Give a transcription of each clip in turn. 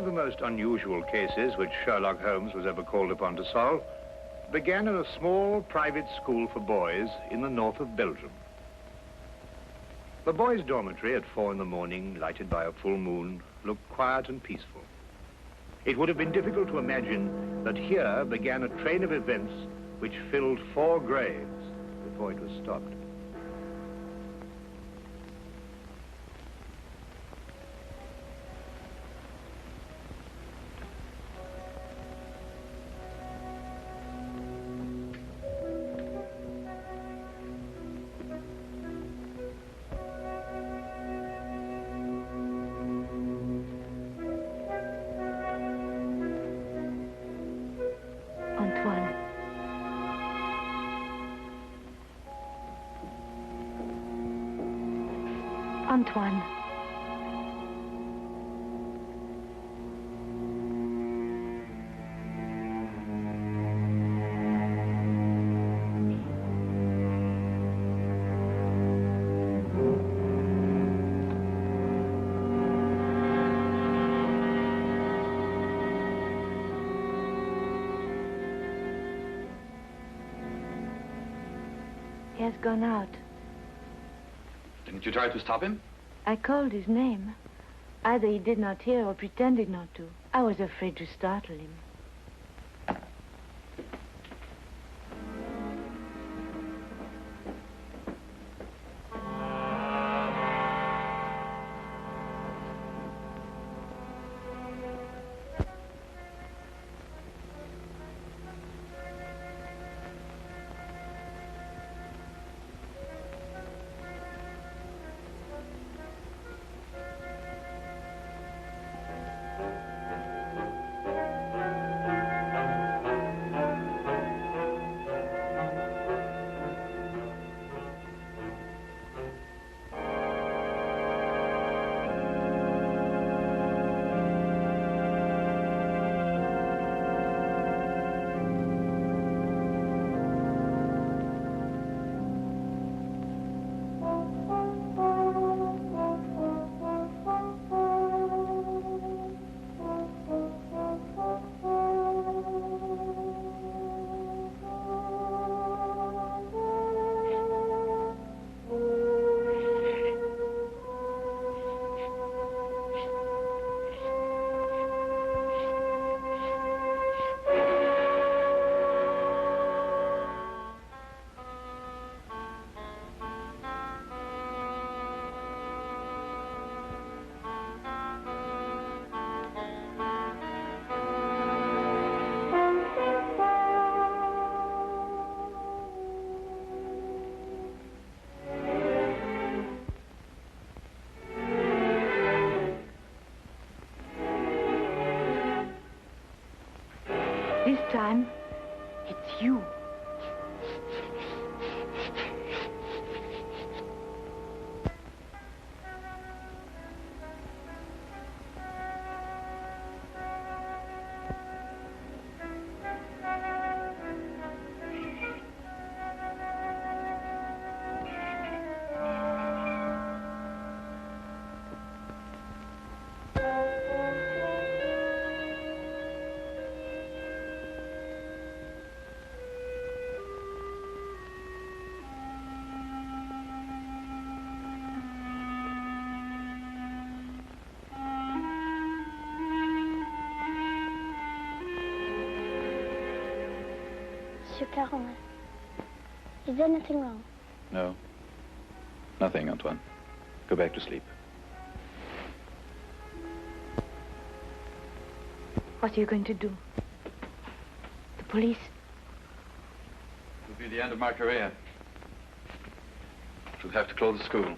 of the most unusual cases which Sherlock Holmes was ever called upon to solve began in a small private school for boys in the north of Belgium. The boys' dormitory at 4 in the morning, lighted by a full moon, looked quiet and peaceful. It would have been difficult to imagine that here began a train of events which filled 4 graves before it was stopped. Antoine. He has gone out. Didn't you try to stop him? I called his name. Either he did not hear or pretended not to. I was afraid to startle him. This time, it's you. Monsieur Caron, is there nothing wrong? No. Nothing, Antoine. Go back to sleep. What are you going to do? The police? It will be the end of my career. We'll have to close the school.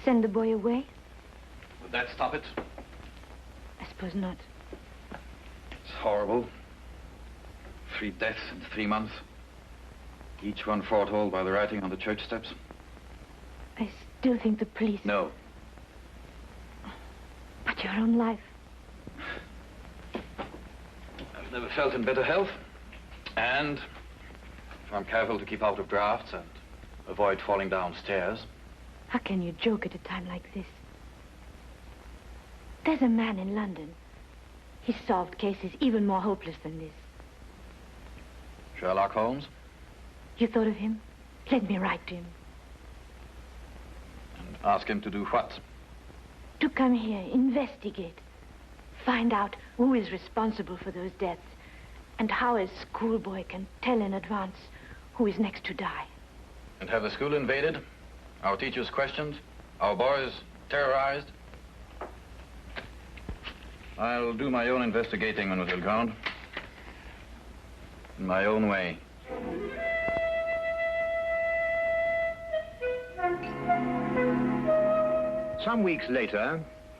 Send the boy away? Would that stop it? I suppose not. It's horrible. 3 deaths in 3 months. Each one foretold by the writing on the church steps. I still think the police... No. But your own life. I've never felt in better health. And if I'm careful to keep out of drafts and avoid falling downstairs. How can you joke at a time like this? There's a man in London. He's solved cases even more hopeless than this. Sherlock Holmes? You thought of him? Let me write to him. And ask him to do what? To come here, investigate. Find out who is responsible for those deaths and how a schoolboy can tell in advance who is next to die. And have the school invaded? Our teachers questioned? Our boys terrorized? I'll do my own investigating, Mademoiselle Grande. In my own way. Some weeks later,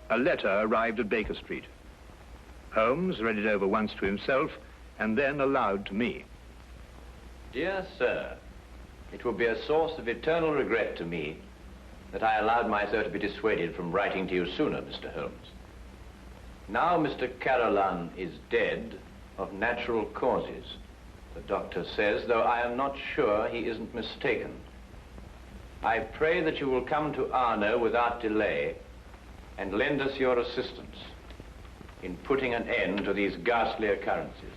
a letter arrived at Baker Street. Holmes read it over once to himself and then aloud to me. Dear sir, it will be a source of eternal regret to me that I allowed myself to be dissuaded from writing to you sooner, Mr. Holmes. Now Mr. Carolan is dead of natural causes, the doctor says, though I am not sure he isn't mistaken. I pray that you will come to Arno without delay and lend us your assistance in putting an end to these ghastly occurrences.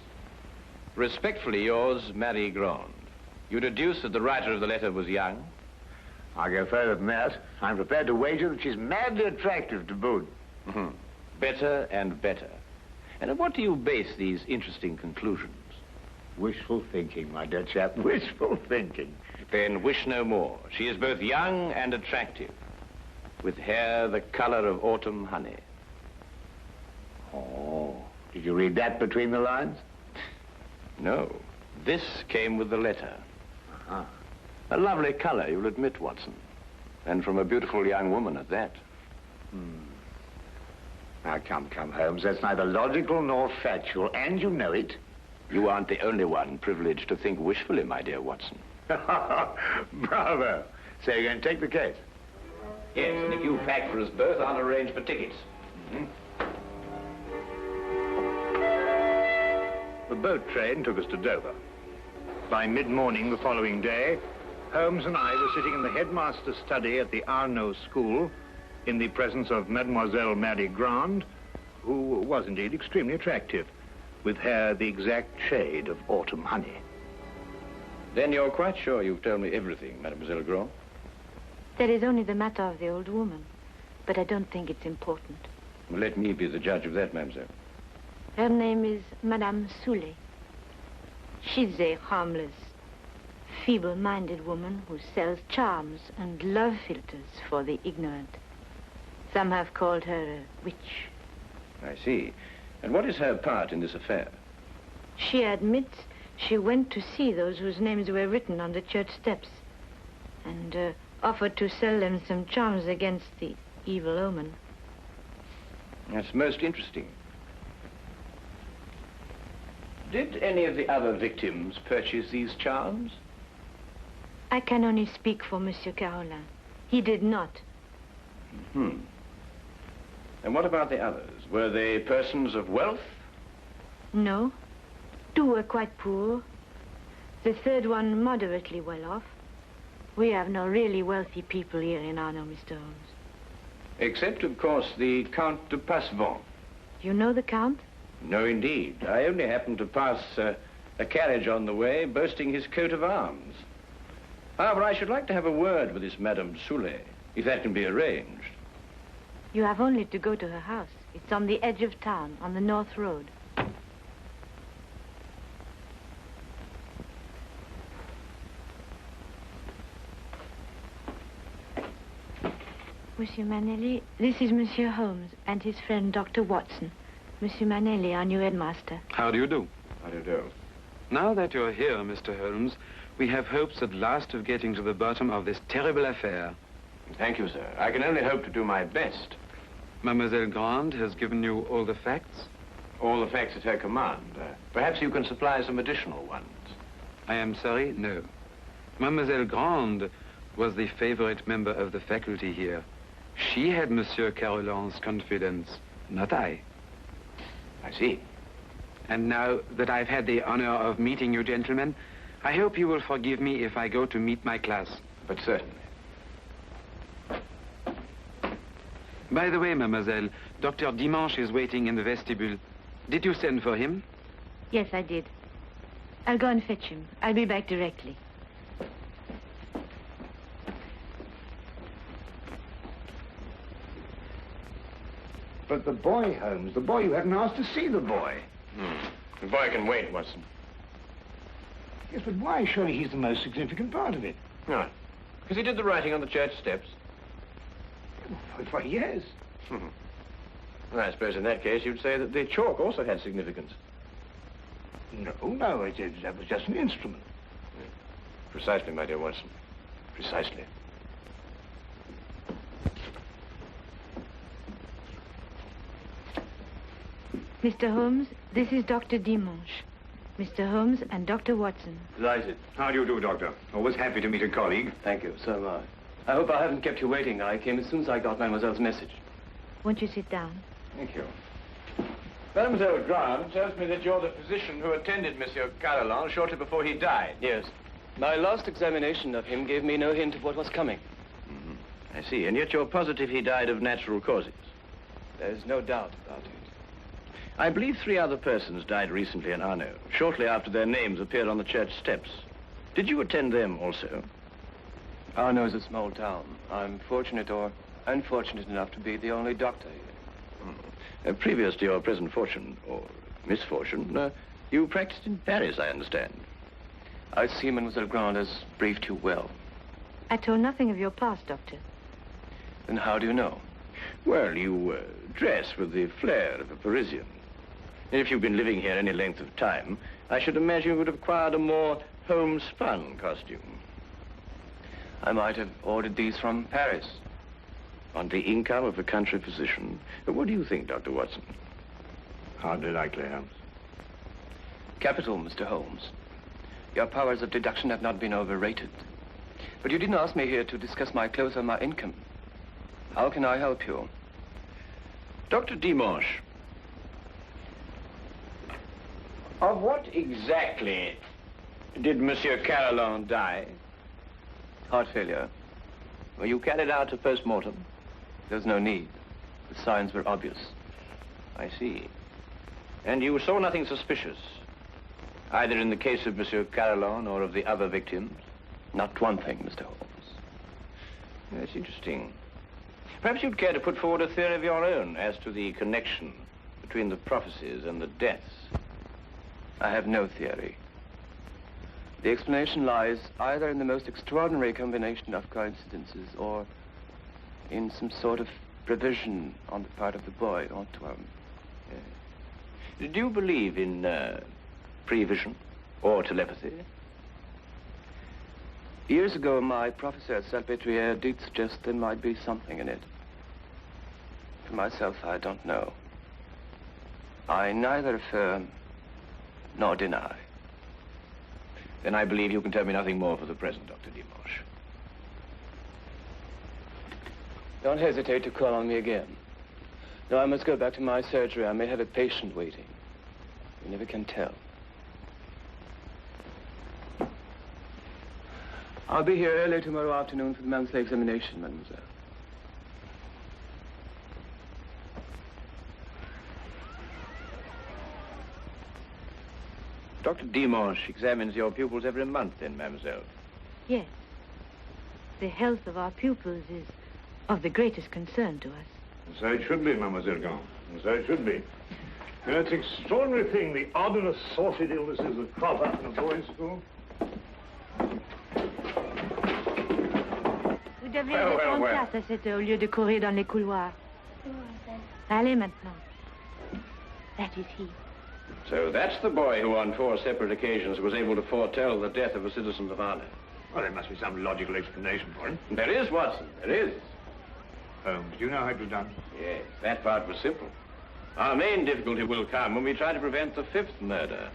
Respectfully yours, Marie Grande. You deduce that the writer of the letter was young? I'll go further than that. I'm prepared to wager that she's madly attractive to boot. Mm-hmm. Better and better. And on what do you base these interesting conclusions? Wishful thinking, my dear chap. Wishful thinking. Then wish no more. She is both young and attractive, with hair the color of autumn honey. Oh, did you read that between the lines? No. This came with the letter. Uh-huh. A lovely color, you'll admit, Watson. And from a beautiful young woman at that. Now, come, Holmes. That's neither logical nor factual, and you know it. You aren't the only one privileged to think wishfully, my dear Watson. Bravo. So you're going to take the case? Yes, and if you pack for us both, I'll arrange for tickets. The boat train took us to Dover. By mid-morning the following day, Holmes and I were sitting in the headmaster's study at the Arno School in the presence of Mademoiselle Marie Grande, who was indeed extremely attractive, with hair the exact shade of autumn honey. Then you're quite sure you've told me everything, Mademoiselle Grande? That is only the matter of the old woman, but I don't think it's important. Well, let me be the judge of that, mademoiselle. Her name is Madame Soulet. She's a harmless, feeble-minded woman who sells charms and love philters for the ignorant. Some have called her a witch. I see. And what is her part in this affair? She admits she went to see those whose names were written on the church steps and offered to sell them some charms against the evil omen. That's most interesting. Did any of the other victims purchase these charms? I can only speak for Monsieur Carolin. He did not. And what about the others? Were they persons of wealth? No. 2 were quite poor. The third one moderately well off. We have no really wealthy people here in Arno, Mr. Holmes. Except, of course, the Count de Passevant. You know the Count? No, indeed. I only happened to pass a carriage on the way boasting his coat of arms. However, I should like to have a word with this Madame Soulet, if that can be arranged. You have only to go to her house. It's on the edge of town, on the North Road. Monsieur Manelli, this is Monsieur Holmes and his friend Dr. Watson. Monsieur Manelli, our new headmaster. How do you do? How do you do? Now that you're here, Mr. Holmes, we have hopes at last of getting to the bottom of this terrible affair. Thank you, sir. I can only hope to do my best. Mademoiselle Grande has given you all the facts? All the facts at her command. Perhaps you can supply some additional ones. I am sorry, no. Mademoiselle Grande was the favorite member of the faculty here. She had Monsieur Carolin's confidence, not I. I see. And now that I've had the honor of meeting you gentlemen, I hope you will forgive me if I go to meet my class. But certainly. By the way, mademoiselle, Dr. Dimanche is waiting in the vestibule. Did you send for him? Yes, I did. I'll go and fetch him. I'll be back directly. But the boy, Holmes, the boy, you hadn't asked to see the boy. The boy can wait, Watson. Yes, but why? Surely he's the most significant part of it. No, because he did the writing on the church steps. Why, yes. Well, I suppose in that case you'd say that the chalk also had significance. No, that was just an instrument. Precisely, my dear Watson. Precisely. Mr. Holmes, this is Dr. Dimanche. Mr. Holmes and Dr. Watson. Delighted. How do you do, Doctor? Always happy to meet a colleague. Thank you, so am I. I hope I haven't kept you waiting. I came as soon as I got Mademoiselle's message. Won't you sit down? Thank you. Mademoiselle Grant tells me that you're the physician who attended Monsieur Carolan shortly before he died. Yes. My last examination of him gave me no hint of what was coming. I see. And yet you're positive he died of natural causes. There's no doubt about it. I believe 3 other persons died recently in Arno, shortly after their names appeared on the church steps. Did you attend them also? Arno is a small town. I'm fortunate or unfortunate enough to be the only doctor here. Previous to your present fortune, or misfortune, you practiced in Paris, I understand. I see Mademoiselle Grant has briefed you well. I told nothing of your past, Doctor. Then how do you know? Well, you dress with the flair of a Parisian. And if you've been living here any length of time, I should imagine you would have acquired a more homespun costume. I might have ordered these from Paris. On the income of a country physician. What do you think, Dr. Watson? Hardly likely, Holmes. Capital, Mr. Holmes. Your powers of deduction have not been overrated. But you didn't ask me here to discuss my clothes or my income. How can I help you? Dr. Dimanche, of what exactly did Monsieur Carolan die? Heart failure. Were you carried out a post-mortem? There's no need. The signs were obvious. I see. And you saw nothing suspicious, either in the case of Monsieur Carolan or of the other victims? Not one thing, Mr. Holmes. That's interesting. Perhaps you'd care to put forward a theory of your own as to the connection between the prophecies and the deaths. I have no theory. The explanation lies either in the most extraordinary combination of coincidences or in some sort of prevision on the part of the boy, Anton. Do you believe in prevision or telepathy? Years ago, my professor at Salpêtrière did suggest there might be something in it. For myself, I don't know. I neither affirm nor deny. Then I believe you can tell me nothing more for the present, Dr. Dimanche. Don't hesitate to call on me again. No, I must go back to my surgery. I may have a patient waiting. You never can tell. I'll be here early tomorrow afternoon for the monthly examination, mademoiselle. Dr. Dimanche examines your pupils every month, then, mademoiselle? Yes. The health of our pupils is of the greatest concern to us. So it should be, Mademoiselle Grant. So it should be. You know, it's an extraordinary thing, the odd and assorted illnesses that crop up in a boys' school. Vous devez être en classe à cette heure au lieu de courir dans les couloirs. Allez maintenant. That is he. So that's the boy who on 4 separate occasions was able to foretell the death of a citizen of honor. Well, there must be some logical explanation for him. There is, Watson, there is. Holmes, do you know how it was done? Yes, that part was simple. Our main difficulty will come when we try to prevent the 5th murder.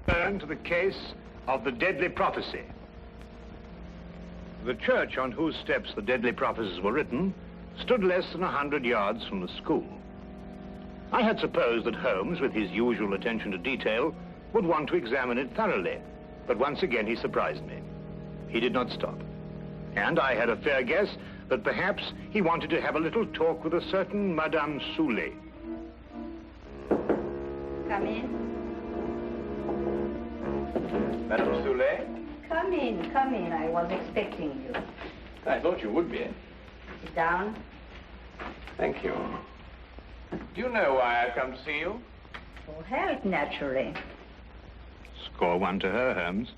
Turn to the case of the deadly prophecy. The church on whose steps the deadly prophecies were written stood less than 100 yards from the school. I had supposed that Holmes, with his usual attention to detail, would want to examine it thoroughly, but once again he surprised me. He did not stop. And I had a fair guess that perhaps he wanted to have a little talk with a certain Madame Soulet. Come in. Madame Soulet? Come in, come in. I was expecting you. I thought you would be. Sit down. Thank you. Do you know why I've come to see you? For health, naturally. Score one to her, Holmes.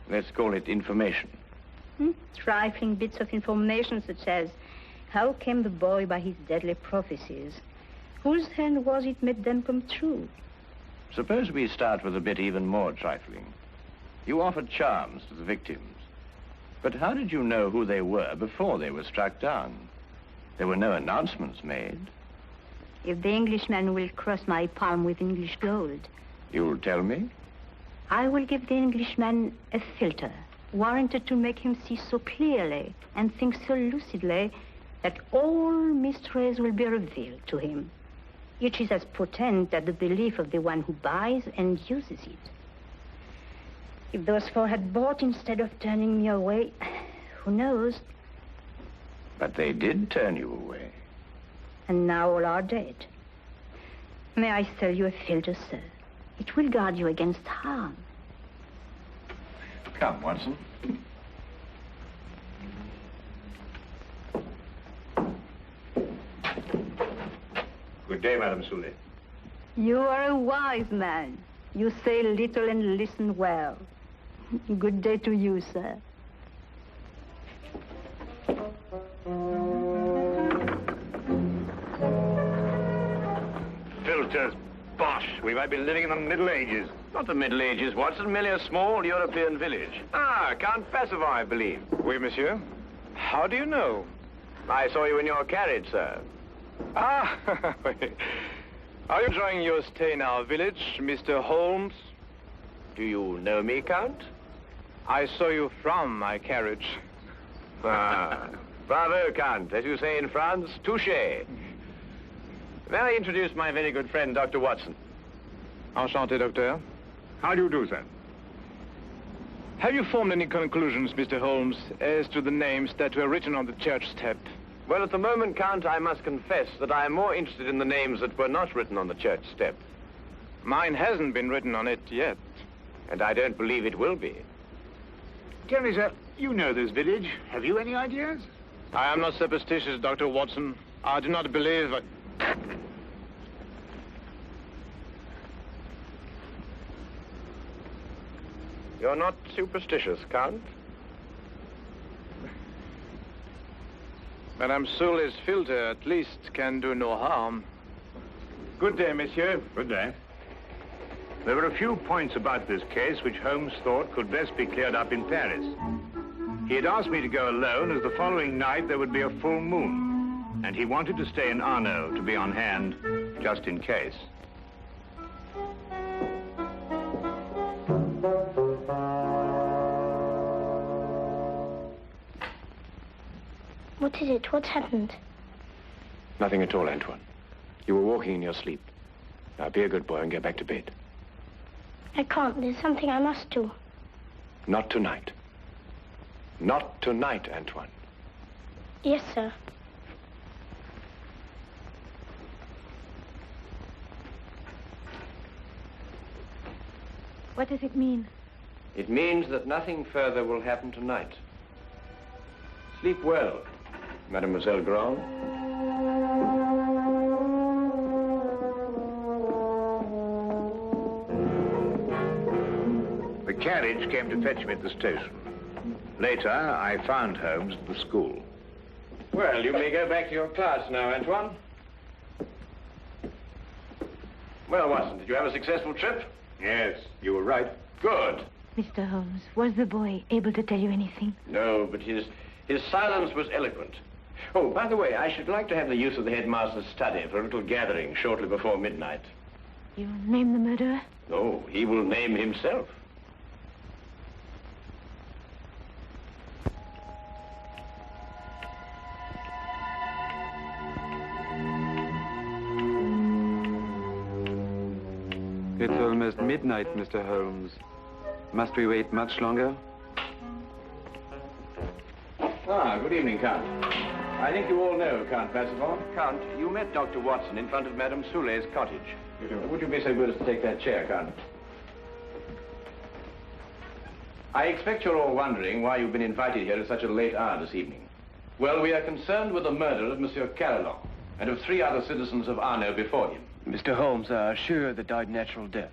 Let's call it information. Trifling bits of information such as how came the boy by his deadly prophecies? Whose hand was it made them come true? Suppose we start with a bit even more trifling. You offered charms to the victims. But how did you know who they were before they were struck down? There were no announcements made. If the Englishman will cross my palm with English gold, You'll tell me? I will give the Englishman a filter, warranted to make him see so clearly and think so lucidly that all mysteries will be revealed to him. Each is as potent as the belief of the one who buys and uses it. If those four had bought instead of turning me away, who knows? But they did turn you away. And now all are dead. May I sell you a filter, sir? It will guard you against harm. Come, Watson. Good day, Madame Soulet. You are a wise man. You say little and listen well. Good day to you, sir. Filters, bosh. We might be living in the Middle Ages. Not the Middle Ages, Watson, merely a small European village. Ah, Count Passiva, I believe. Oui, monsieur. How do you know? I saw you in your carriage, sir. Ah, are you enjoying your stay in our village, Mr. Holmes? Do you know me, Count? I saw you from my carriage. Ah, bravo, Count. As you say in France, touché. May I introduce my very good friend, Dr. Watson? Enchanté, docteur. How do you do, sir? Have you formed any conclusions, Mr. Holmes, as to the names that were written on the church step? Well, at the moment, Count, I must confess that I am more interested in the names that were not written on the church step. Mine hasn't been written on it yet. And I don't believe it will be. Tell me, sir, you know this village. Have you any ideas? I am not superstitious, Dr. Watson. I do not believe... You're not superstitious, Count? Madame Soulet's filter, at least, can do no harm. Good day, monsieur. Good day. There were a few points about this case which Holmes thought could best be cleared up in Paris. He had asked me to go alone, as the following night there would be a full moon, and he wanted to stay in Arno to be on hand, just in case. What is it? What's happened? Nothing at all, Antoine. You were walking in your sleep. Now, be a good boy and get back to bed. I can't. There's something I must do. Not tonight. Not tonight, Antoine. Yes, sir. What does it mean? It means that nothing further will happen tonight. Sleep well, Mademoiselle Grand. The carriage came to fetch me at the station. Later, I found Holmes at the school. Well, you may go back to your class now, Antoine. Well, Watson, did you have a successful trip? Yes, you were right. Good. Mr. Holmes, was the boy able to tell you anything? No, but his silence was eloquent. Oh, by the way, I should like to have the use of the headmaster's study for a little gathering shortly before midnight. You name the murderer? No, he will name himself. It's almost midnight, Mr. Holmes. Must we wait much longer? Ah, good evening, Count. I think you all know Count Passavant. Count, you met Dr. Watson in front of Madame Soulet's cottage. Would you be so good as to take that chair, Count? I expect you're all wondering why you've been invited here at such a late hour this evening. Well, we are concerned with the murder of Monsieur Carillon and of 3 other citizens of Arno before him. Mr. Holmes are sure they died natural death.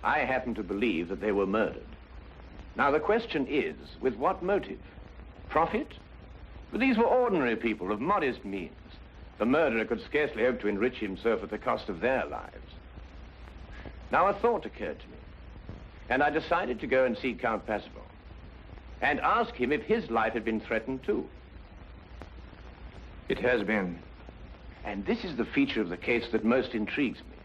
I happen to believe that they were murdered. Now, the question is, with what motive? Profit? But these were ordinary people of modest means. The murderer could scarcely hope to enrich himself at the cost of their lives. Now, a thought occurred to me, and I decided to go and see Count Passavant and ask him if his life had been threatened too. It has been. And this is the feature of the case that most intrigues me.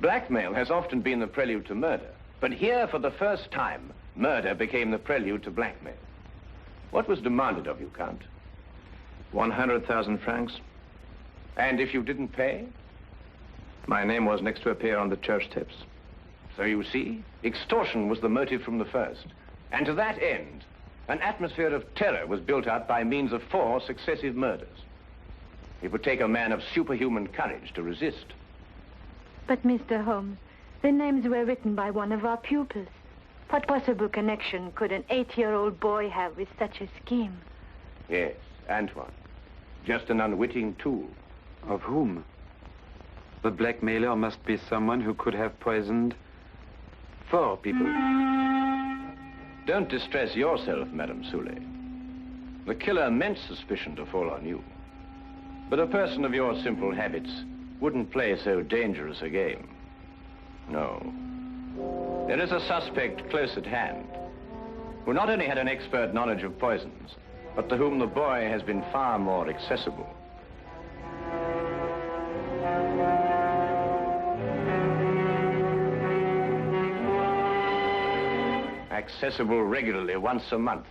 Blackmail has often been the prelude to murder, but here, for the first time, murder became the prelude to blackmail. What was demanded of you, Count? 100,000 francs. And if you didn't pay? My name was next to appear on the church steps. So you see, extortion was the motive from the first. And to that end, an atmosphere of terror was built up by means of 4 successive murders. It would take a man of superhuman courage to resist. But, Mr. Holmes, the names were written by one of our pupils. What possible connection could an 8-year-old boy have with such a scheme? Yes, Anton. Just an unwitting tool. Of whom? The blackmailer must be someone who could have poisoned 4 people. Don't distress yourself, Madame Soulet. The killer meant suspicion to fall on you. But a person of your simple habits wouldn't play so dangerous a game. No. There is a suspect close at hand, who not only had an expert knowledge of poisons, but to whom the boy has been far more accessible. Accessible regularly once a month.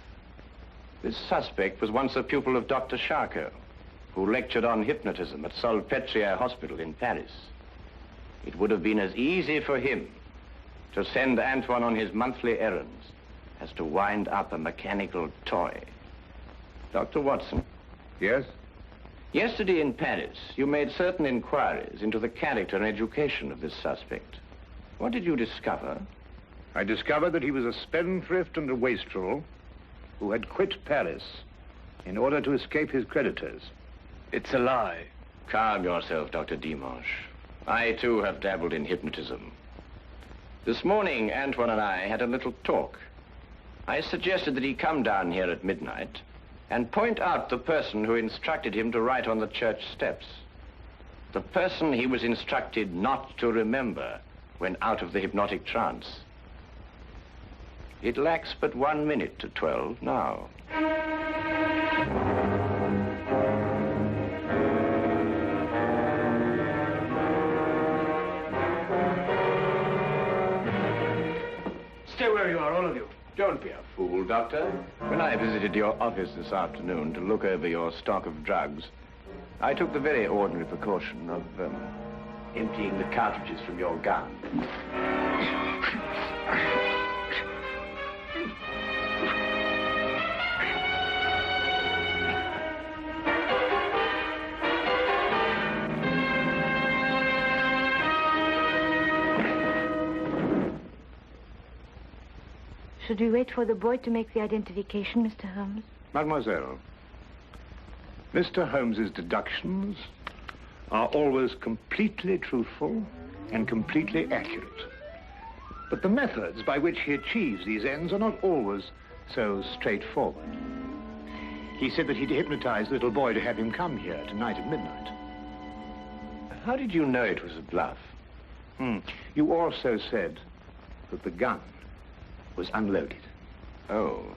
This suspect was once a pupil of Dr. Charcot, who lectured on hypnotism at Salpêtrière Hospital in Paris. It would have been as easy for him to send Antoine on his monthly errands as to wind up a mechanical toy. Dr. Watson. Yes? Yesterday in Paris, you made certain inquiries into the character and education of this suspect. What did you discover? I discovered that he was a spendthrift and a wastrel who had quit Paris in order to escape his creditors. It's a lie. Calm yourself, Dr. Dimanche. I, too, have dabbled in hypnotism. This morning, Antoine and I had a little talk. I suggested that he come down here at midnight and point out the person who instructed him to write on the church steps. The person he was instructed not to remember when out of the hypnotic trance. It lacks but 1 minute to 12 now. Stay where you are, all of you. Don't be a fool, Doctor. When I visited your office this afternoon to look over your stock of drugs, I took the very ordinary precaution of emptying the cartridges from your gun. Should we wait for the boy to make the identification, Mr. Holmes? Mademoiselle, Mr. Holmes's deductions are always completely truthful and completely accurate. But the methods by which he achieves these ends are not always so straightforward. He said that he'd hypnotized the little boy to have him come here tonight at midnight. How did you know it was a bluff? You also said that the gun was unloaded. Oh,